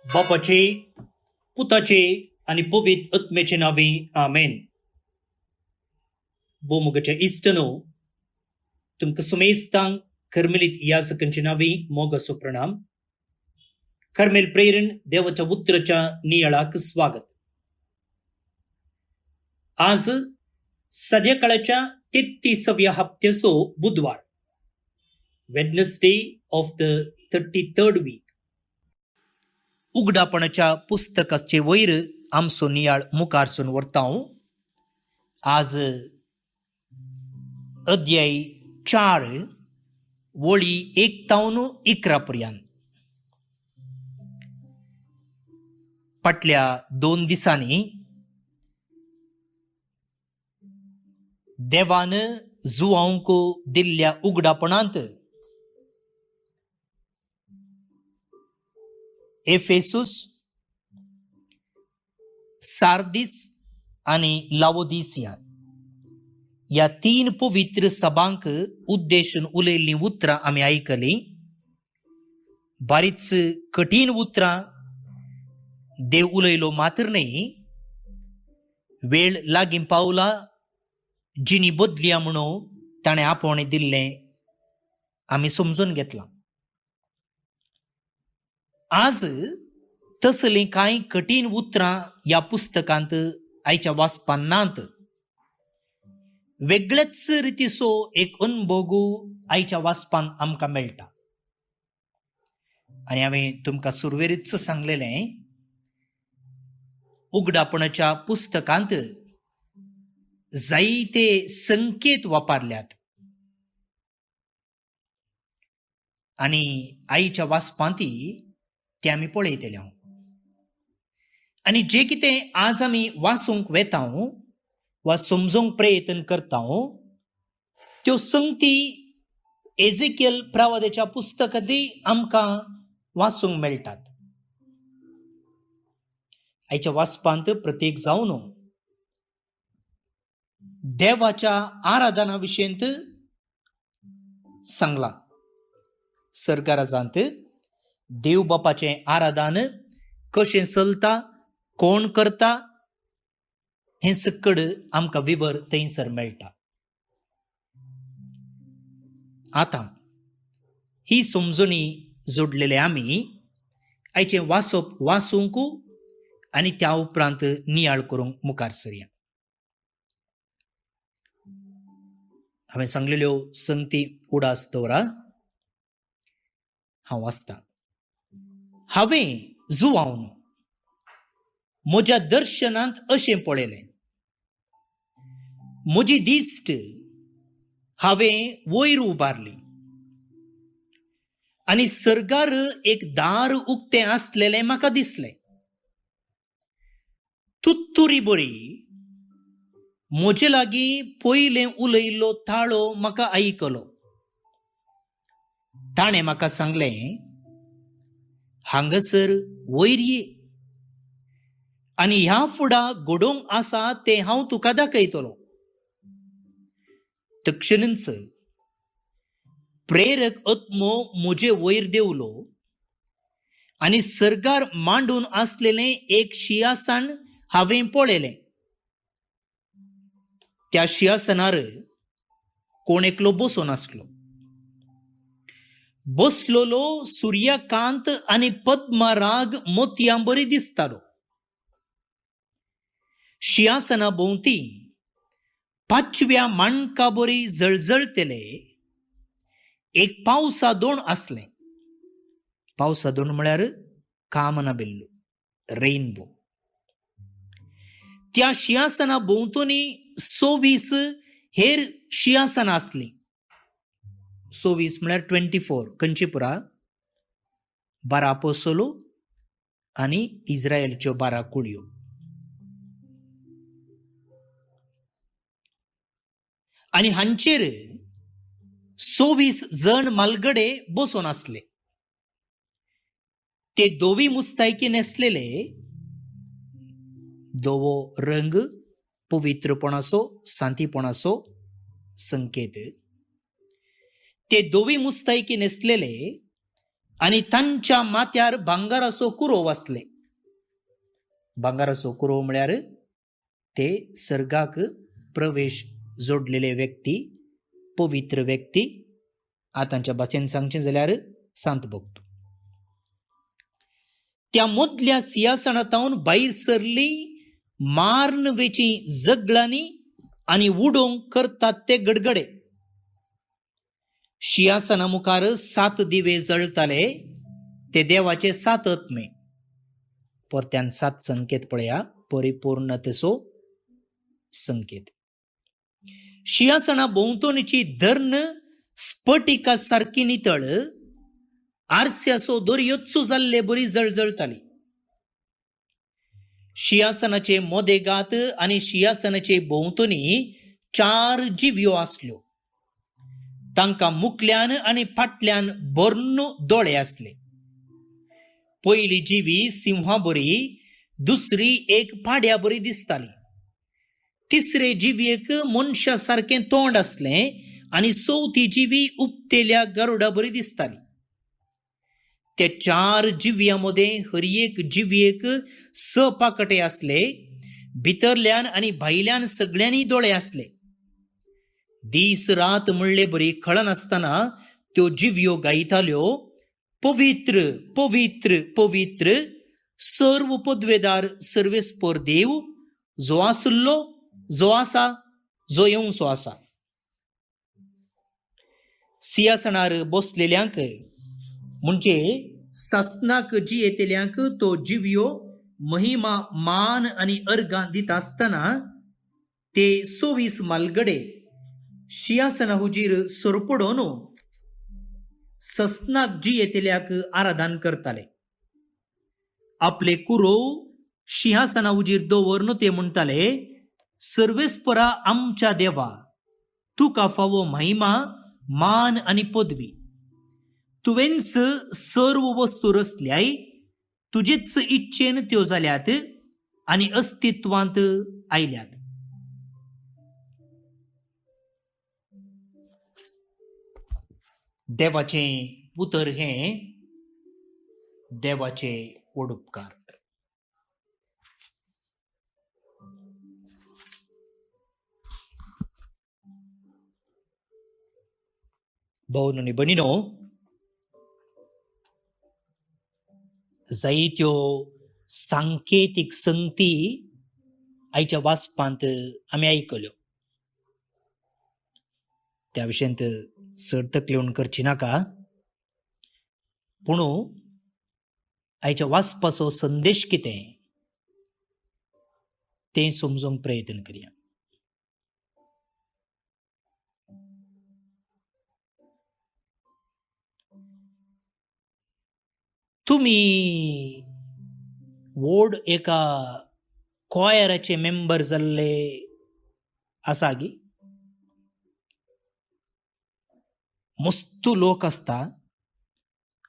बापाचे, पुताचे आणि पवित्र आत्म्याचे नावे आमेन. बोमुगाच्या इष्टनो तुमकां सुमेस्तांक कर्मेलीत याजकांचे नावे मोगासो प्रणाम. कर्मेल प्रेरण देवाच्या उतराच्या नियाळाक स्वागत. आज सध्याकाळच्या 33व्या हप्त्याचो बुधवार, Wednesday of the 33rd week. उगडापणाच्या पुस्तकाचे वयर आमचो नियाळ मुखारसून व्हरतां. आज अध्याय 4 वळी 1 तावन 11 पर्यंत. फाटल्या 2 दिसांनी देवान जुआंक दिल्ल्या उगडापणांत एफेसूस, सार्दीस आणि लावोदिसिया या 3 पवित्र सभांक उद्देशून उलयल्लीं उतरां आमी आयकलीं. बारीच कठीण उतरां देव उलयलो, मात्र न्ही, वेळ लागीं पावला, जिणी बदलिया म्हणून ताणें आपोवणें दिल्लें आमी समजून घेतलां. आज तसलीं कांय कठीण उतरां ह्या पुस्तकांत आयच्या वाचपान नात. वेगळेच रितीचो एक अनुभव आयच्या वाचपान आमकां मेळटा. आनी हांवें तुमकां सुरवेरीच सांगलेलें, उगडापणाच्या पुस्तकांत जायते संकेत वापरल्यात आनी आयच्या वाचपांती ते आमी पळयतले. आनी जे कितें आज आमी वाचूंक वेता वा समजूंक प्रयत्न करता, त्यो संगती एझेकियल प्रवादाच्या पुस्तकांतय आमकां वाचूंक मेळटात. आयच्या वाचपांत प्रत्येक जावन देवाच्या आराधना विशयींत सांगला. सर्गराजांत देव बापाचें आराधन कशें चलता, कोण करता, हें सकड आमकां विवर थंयसर मेळटा. आतां ही समजुनी जोडलेले आमी आयचें वाचूंक आनी त्या उपरांत नियाळ करूंक मुखार सरया. हांवें सांगलेल्यो संगती उडास दवरा. हांव वाचतां. हांवें जुआवन म्हज्या दर्शनांत अशें पळयलें. म्हजी दिश्ट हांवें वयर उबारली आनी सर्गार एक दार उक्तें आसलेलें म्हाका दिसलें. तुत्तुरी बरी म्हजे लागीं पयलें उलयिल्लो ताळो म्हाका आयकलो. ताणें म्हाका सांगलें, हांगासर वयर ये आनी ह्या फुडां घडोवंक आसा तें हांव तुका दाखयतलो. तक्षणीच प्रेरक आत्मो म्हजे वयर देवलो आनी सर्गार मांडून आसलेलें एक सिंहासन हांवें पळयलें. त्या सिंहासनार कोण एकलो बसून आसलो. बसलोलो सूर्यकांत आनी पद्मराग मोतयां बरी दिसतालो. सिंहासना भोंवती 5व्या माणका बरी जळजळतेले एक पावसादोण आसलें. पावसादोण म्हळ्यार कामना बिल्लू, रेनबो. त्या सिंहासना भोंवतणी 26 हेर सिंहासनां आसलीं. 26 म्हळ्यार 24 खंयची पुरा? 12 अपोस्तलो आनी इस्रायलच्यो 12 कुळयो. आनी हांचेर 26 जण मालगडे बसून आसले. ते दोवी मुस्तायकी नेसलेले. दोवो रंग पवित्रपणाचो, शांतीपणाचो संकेत. ते दोवी मुस्तायकी नेसलेले आणि तांच्या माथ्यार भांगाराचो कुरो वाचले. भांगाराचो कुरो म्हळ्यार ते सर्गाक प्रवेश जोडलेले व्यक्ती, पवित्र व्यक्ती. आतांच्या भाशेन सांगचे जाल्यार संत भक्त. त्या मदल्या सिंहासनांतून भायर सरली मारन वेची जगलांनी आनी उडोवंक करतात ते गडगडे. सिंहासना मुखार 7 दिवे जळताले. ते देवाचे 7 आत्मे. परत्यान 7 संकेत पळया, परिपूर्णतेचो संकेत. सिंहासना भोंवतणीची धर्ण स्फटिका सारकी नितळ, आरस्याचो दर्योच्चो जाल्ले बरी जळजळताली. सिंहासनाचे मोदेगात आनी सिंहासनाचे भोंवतणी 4 जिव्यो आसल्यो. तांकां मुखल्यान आनी फाटल्यान बर्न दोळे आसले. पयली जिवी सिंहा बरी, दुसरी एक पाड्या बरी दिसताली. तिसरे जिव्येक मनशा सारकें तोंड आसलें आनी चवथी जिवी उपतेल्या गरुडा बरी दिसताली. त्या 4 जिव्यांमध्ये हर एक जिव्येक 6 पाकटे आसले. भितरल्यान आनी भायल्यान सगळ्यांनी दोळे आसले. दीस रात म्हणले बरी कळनासतना त्यो जिव्यो गायताल्यो, पवित्र पवित्र पवित्र सर्व पदवेदार सर्वेस्पर देव, जो आसलो, जो आसा, जो येवचो आसा. सिंहासनार बसलेल्यांक म्हणजे सासनाक जी येतेल्यांक तो जिव्यो महिमा, मान आनी अर्गां दित आसतना ते 26 मालगडे सिंहासना हुजीर सरपडोन ससनाक जी येतेल्याक आराधन करताले. आपले कुरो सिंहासना हुजीर दवरन ते म्हणटाले, सर्वेस्परा आमच्या देवा, तुका फावो महिमा, मान आनी पदवी. तुवेंच सर्व वस्तू रचल्याय, तुजेच इच्छेन त्यो जाल्यात आनी अस्तित्वांत आयल्यात. देवाचे उतर हे देवाचे ओडुपकार. भावन आनी भयणीनो, जायत्यो सांकेतीक संगती आयच्या वाचपांत आमी आयकल्यो. त्या विशयांत चड तकलेवण करची नाका, पूण आयच्या वाचपाचो संदेश कितें तें समजूंक प्रयत्न करया. तुमी व्हड एका कॉयराचे मेंबर जाल्ले आसा गी? मस्त लोक आसता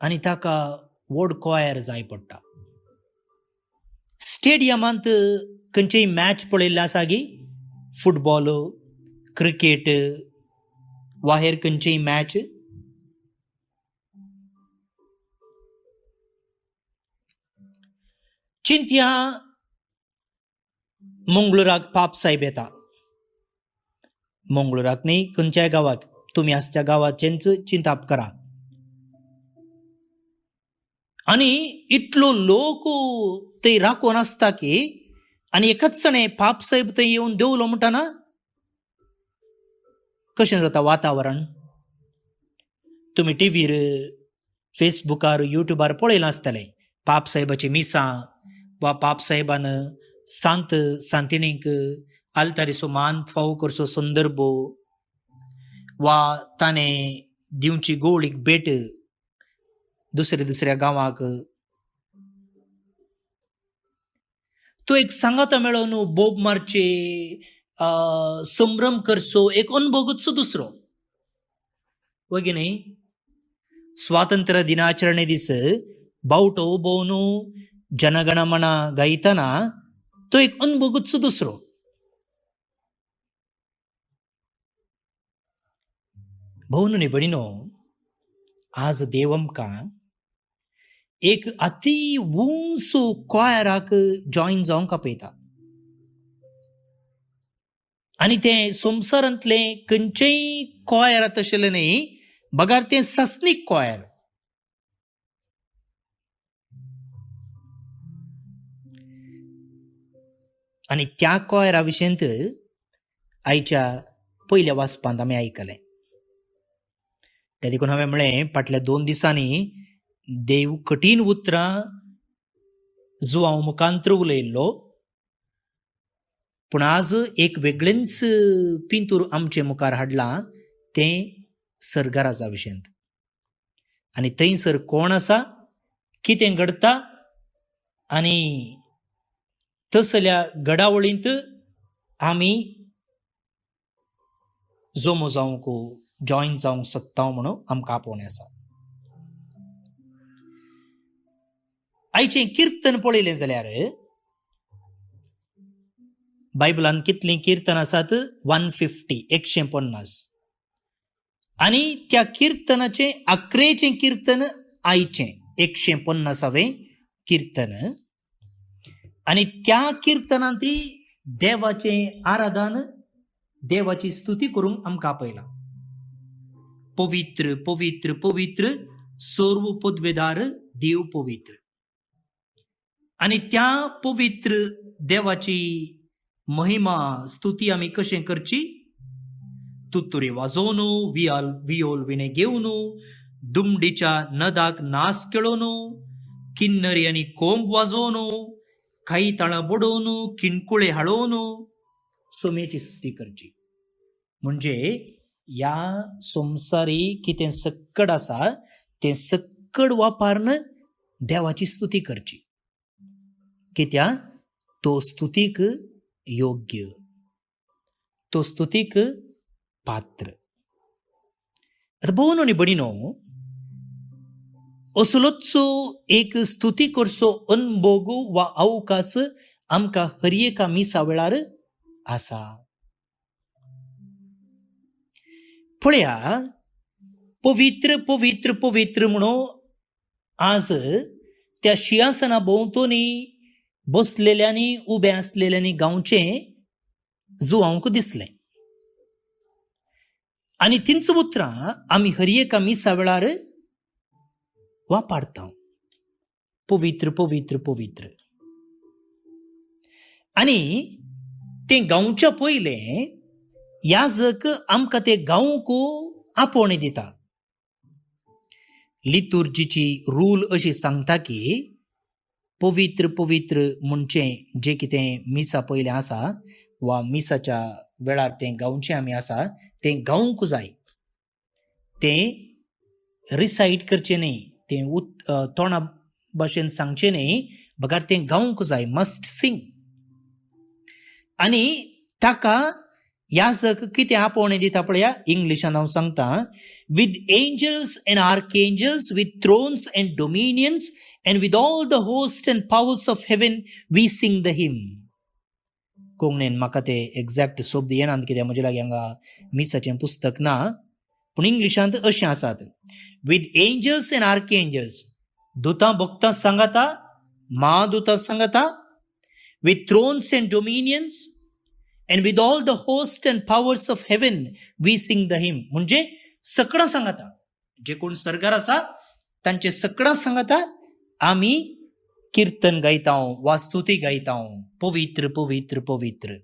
आनी ताका व्हड कॉयर जाय पडटा. स्टेडियमांत खंयचेय मॅच पळयल्ले आसा गी? फुटबॉल, क्रिकेट वा हेर खंयचेय मॅच? चिंतया, मंगळुराक पाप साहेब येता. मंगळुराक न्ही, खंयच्याय गांवाक, तुमी आसच्या गांवाचेंच चिंताप करा. आनी इतलो लोक थंय राखोन आसता की, आनी एकचणे पाप साहेब थंय येवन देवलो म्हणटाना कशें जाता वातावरण? तुमी टीव्हीर, फेसबुकार, युट्यूबार पळयलां आसतलें पाप साहेबाची मिसां, वा पाप साहेबान सांत सांतिणीक आल्तारीचो मान फावो करचो संदर्भ, वा ताणें दिवची गोळीक भेट दुसऱ्या दुसऱ्या गांवाक. तो एक सांगातो मेळोन बोब मारचे, संभ्रम करचो एक अनुभवचो दुसरो. वगी न्ही? स्वातंत्र्य दिनाचरणे दीस बावटो उबोवन जनगणमना गायतना तो एक अनुभवचो दुसरो. भावन आनी भयणीनो, आज देव आमकां एक अति उंच क्वायराक जॉईन जावंक आपयता आनी ते संवसारांतले खंयचेय क्वायर तशेले न्ही, बगार ते सस्नीक क्वायर. आनी त्या क्वायरा विशयंत आयच्या पयल्या वाचपांत आमी आयकलें. त्या देखून हांवें म्हळें फाटल्या 2 दिसांनी देव कठीण उतरां जो हांव मुखांतर उलयल्लो, पूण आज एक वेगळेंच पिंतूर आमचे मुखार हाडलां, तें सर्गराजा विशयंत. आनी थंयसर कोण आसा, कितें घडटा, आनी तसल्या घडावळींत आमी जोमो जावंक जॉईन जावंक शकता म्हणून आमकां आपोवणें आसा. आयचें किर्तन पळयलें जाल्यार बायबलांत कितलीं किर्तन आसात? 150, 150. आनी त्या किर्तनाचें 11चें किर्तन आयचें 150वें किर्तन. आनी त्या किर्तनांत देवाचें आराधन, देवाची स्तुती करूंक आमकां आपयलां. पवित्र पवित्र पवित्र सर्व पदवेदार देव पवित्र. आनी त्या पवित्र देवाची महिमा स्तुती आमी कशें करची? तुतुरे वाजोवन, वियोल विणे घेवन, दुमडीच्या नदाक नास केळोवन, किन्नरी आनी कोंब वाजोवन, काईताळां बडोवन, किणकुळे हाळोवन सोमेची स्तुती करची. म्हणजे ह्या संवसारी कितें सक्कड आसा तें सक्कड वापरून देवाची स्तुती करची. कित्याक तो स्तुतीक योग्य, तो स्तुतीक पात्र. आतां भोवन आनी भयणीनो, असलोच एक स्तुती करचो अनुभव वा अवकाश आमकां हर एका मिसा वेळार आसा. पळया, पवित्र पवित्र पवित्र म्हणून आज त्या शिंहासना भोंवतणी बसलेल्यांनी उबे आसलेल्यांनी गांवचें जुवांक दिसलें. आनी तिंच उतरां आमी हर एका मिसा वेळार वापरता. पवित्र पवित्र पवित्र. आनी तें गांवच्या पयलें याजक आमकां तें गांवक आपोवणें दिता. लितुर्जीची रूल अशी सांगता की पवित्र पवित्र म्हणचे जें कितें मिसा पयलें आसा वा मिसाच्या वेळार तें गांवचें आमी आसा तें गावंक जाय. तें रिसायट करचें न्ही, तें तोंडा भाशेन सांगचें न्ही, बगार तें गावंक जाय. मस्ट सिंग. आनी ताका याजक कितें आपोवणें दिता पळया, इंग्लिशान हांव सांगता. With angels and archangels, with thrones and dominions, and with all the host and powers of heaven we sing the hymn. कोंकणीन म्हाका ते एक्झॅक्ट शब्द येनात कित्याक म्हजे लागीं हांगा मिसाचें पुस्तक ना, पूण इंग्लिशांत अशें आसात. विथ एंजल्स एंड आर्कएंजल्स, दुतां भक्तां सांगाता, महादुतां सांगाता. With thrones and dominions and with all the host and powers of heaven we sing the hymn. म्हणजे सकडां सांगाता, जे कोण सर्गार आसा तांचे सकडां सांगाता आमी किर्तन गायता वा स्तुती गायता. पवित्र पवित्र पवित्र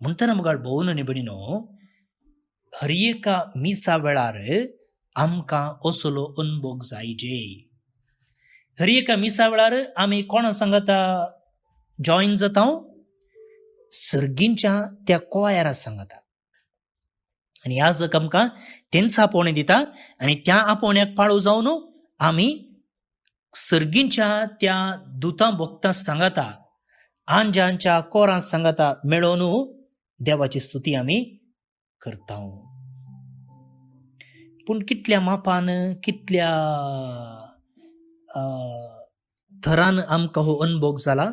म्हणटना मुगाळ भोवन आनी भयणीनो, हर एका मिसा वेळार आमकां असलो अनुभव जायजे. हर एका मिसा वेळार आमी कोणा सांगाता जॉईन जाता? सर्गींच्या त्या कोयरा सांगाता. आनी याजक आमकां तेंच आपोवणें दिता. आनी त्या आपोवण्याक पाळो जावन आमी सर्गींच्या त्या दुतां भक्तां सांगाता, आंजांच्या कोरां सांगाता मेळोवन देवाची स्तुती आमी करता. पूण कितल्या मापान, कितल्या थरान आमकां हो अनुभव जाला?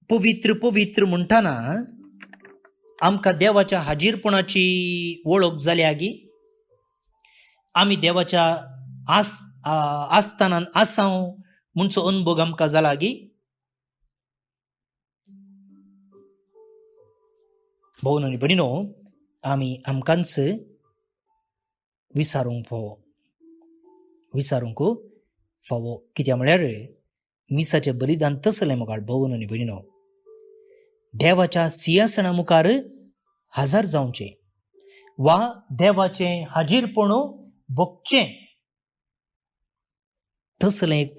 पवित्र पवित्र म्हणटना आमकां देवाच्या हाजीरपणाची वळख जाल्या गी. आमी देवाच्या आस्थानान आसाव म्हणचो अनुभव आमकां जाला गी. भोवन आनी भयणीनो, आमी आमकांच विचारूंक फावो कित्याक म्हळ्यार मिसाचें बलिदान तसलें मुखार भोवन आनी भयणीनो. देवाच्या सिंहासना मुखार हजर जावचें वा देवाचें हाजीरपणू भोगचें, तसलें एक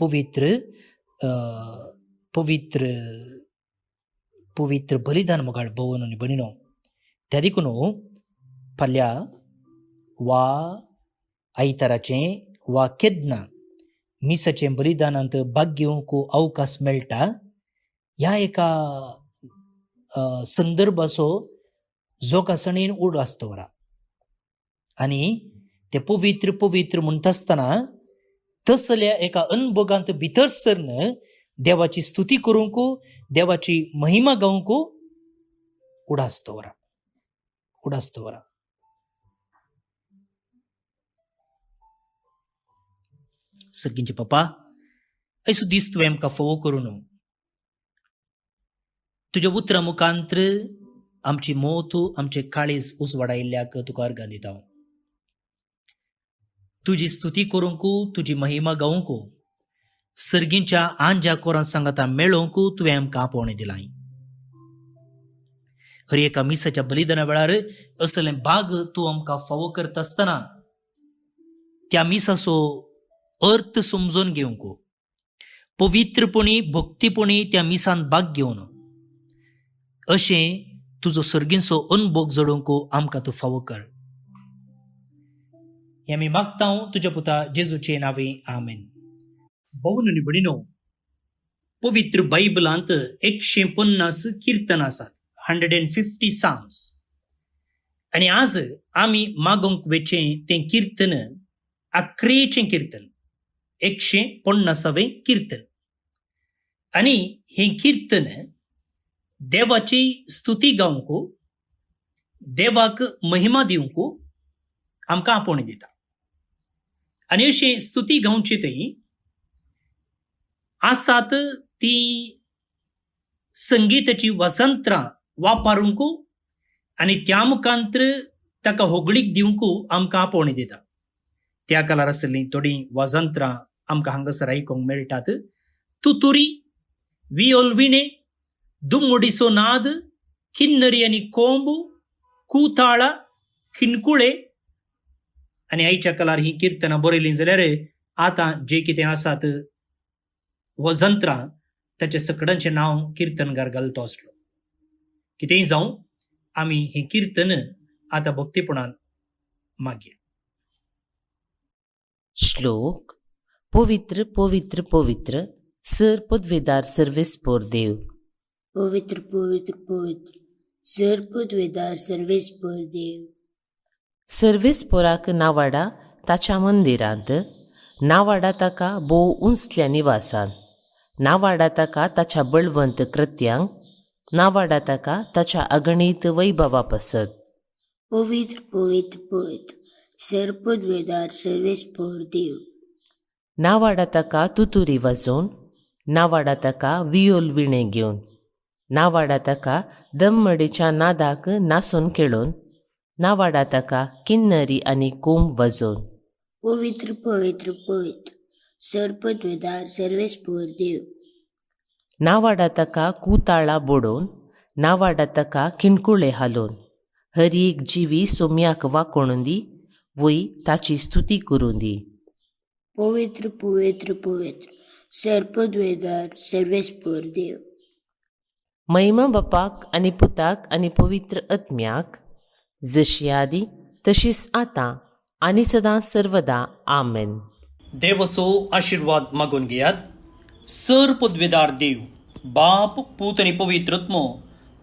पवित्र बलिदान मुखार भोवन आनी भयणीनो. त्या देखून फाल्यां वा आयताराचें वा केदना मिसाचें बलिदानांत भाग घेवंक अवकाश मेळटा. ह्या एका संदर्भाचो जोगासणेन उड आसता वरा. आनी ते पवित्र म्हणटा आसतना तसल्या एका अनुभवांत भितर सरन देवाची स्तुती करूंक, देवाची महिमा गावंक उडासता वरा. सर्गींचे पप्पा, ऐसू दीस तुवें आमकां फोव करून तुज्या उतरा मुखांतर आमची मोत, आमचे काळीज उजवाडायिल्ल्याक तुका अर्गां दिता. तुजी स्तुती करूंक, तुजी महिमा गावंक, सर्गींच्या आंज्या कोरां सांगाता मेळोवंक तुवें आमकां आपोवणें दिलां. हर एका मिसाच्या बलिदाना वेळार असलें भाग तूं आमकां फावो करता आसतना त्या मिसाचो अर्थ समजून घेवंक, पवित्रपणी भक्तीपणी त्या मिसान भाग घेवन अशें तुजो सर्गींचो अनुभव जडोवंक आमकां तूं फावो कर. हें आमी मागता तुज्या पुता जेजूचे नांवे. आमेन. भोवन आनी भयणीनो, पवित्र बायबलांत 150 किर्तन आसात, 150 Psalms. आनी आज आमी मागोवंक वेचें तें किर्तन 11चें किर्तन, 150वें किर्तन. आनी हें किर्तन देवाची स्तुती गावंक, देवाक महिमा दिवंक आमकां आपोवणें दिता. आनी अशें स्तुती गावची थंय आसात ती संगीताची वसंत्रां वापरूंक आनी त्या मुखांतर ताका होगळीक दिवंक आमकां आपोवणें दिता. त्या काळार आसलीं थोडीं वसंत्रां आमकां हांगासर आयकूंक मेळटात. तुतुरी, वियोलविणे, दुम्मुडीचो नाद, किन्नरी आनी कोंब, कुताळा, खिणकुळे. आनी आयच्या काळार ही किर्तनां बरयलीं जाल्यार आतां जे कितें आसात वजंत्रां ताचे सकडांचें नांव किर्तनगार घालतो आसलो. कितेंय जावं, आमी ही किर्तन आतां भक्तीपणान मागया. श्लोक. पवित्र पवित्र पवित्र सर पदवेदार सर्वेस्पोर देव. पवित्र पवित्र पवित्र सर पदवेदार सर्वेस्पोर देव. सर्वेस्पोराक नावाडा ताच्या मंदिरांत, नावाडा ताका भोव उंचल्या निवासांत, नावाडा ताका ताच्या बळवंत कृत्यांक, नावाडा ताका ताच्या अगणित वैभवा पसत. पवित्र पवित्र पवित्र सर पदवेदार सर्वेस्पोर देव. नावाडा ताका तुतुरी वाजोवन, नावाडा ताका वियोल विणे घेवन, नावाडा ताका दममडेच्या नादाक नासून खेळोन, नावाडा ताका किन्नरी आनी कोंब वाजोवन. पवित्र पवित्र पवित्र सर पदवेदार सर्वेस्पोर देव. नावाडा ताका कुताळा बोडोवन, नावाडा ताका खिणकुळे हालोवन, हर एक जिवी सोम्याक वाकोण दी, वय ताची स्तुती करूं दी. पवित्र पवित्र पवित्र सर पदवेदार सर्वेस्पोर देव. महिमा बापाक आनी पुताक आनी पवित्र आत्म्याक, जशी आदी तशीच आतां आनी सदां सर्वदा. आमेन. देवाचो आशीर्वाद मागून घेयात. सर पदवेदार देव, बाप, पूत आनी पवित्र आत्मो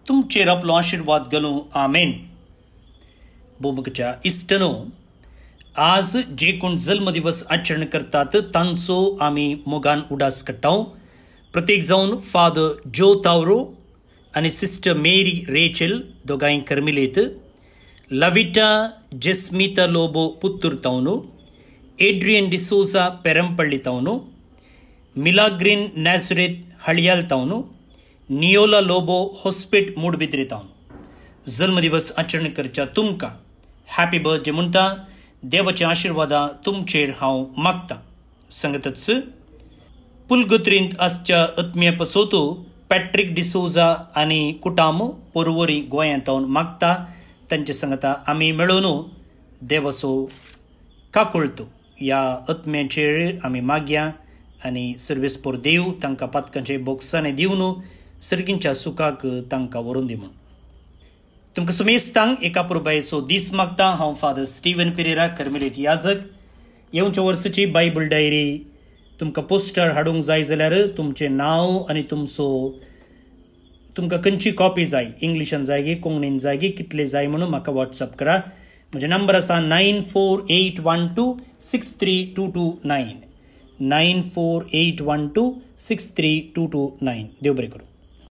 तुमचेर आपलो आशीर्वाद घालूं. आमेन. भुमकच्या इश्टनो, आज जे कोण जल्मदिवस आचरण करतात तांचो आमी मोगान उडास काडटा. प्रत्येक जावन फादर जो तावरो आनी सिस्टर मेरी रेचल दोगांय कर्मिलेत, लविटा जेस्मिता लोबो पुत्तूर तावनो, ಏಡ್ರಿಯನ್ ಡಿಸೋಜಾ ಪೆರಂಪಳ್ಳಿ ತವನು, ಮಿಲಾಗ್ರಿನ್ ನ್ಯಾಸುರೆತ್ ಹಳಿಯಾಲ್ ತವನು, नियोला लोबो हॉस्पिट मूडबिद्री तावन जन्मदिवस आचरण करच्या तुमकां हॅपी बर्थडे म्हणटा देवाचे आशीर्वाद तुमचेर हांव मागता. सांगतच पुलगुत्रींत आसच्या आत्मीय पसोतू पॅट्रिक डिसोजा आनी कुटाम पोरवोरी गोंयांत मागता. तांचे सांगता आमी मेळून देवाचो काकुळतो ह्या आत्म्याचेर आमी मागया आनी सर्वेस्पोर देव तांकां पातकांचे बॉक्सांनी दिवन सर्गींच्या सुखाक तांकां व्हरून दी म्हूण. तुमकां सुमेस्तांक एका पुरबायेचो दीस मागता. हांव फादर स्टीवन पेरेरा, कर्मेलीत याजक. येवच्या वर्साची बायबल डायरी तुमकां पोस्टार हाडूंक जाय जाल्यार तुमचें नांव आनी तुमकां खंयची कॉपी जाय, इंग्लिशान जाय गे कोंकणीन जाय गे कितले जाय म्हणून म्हाका व्हॉट्सअप करा. म्हजे नंबर आसा 9481263229 9481263229. देव बरें करूं.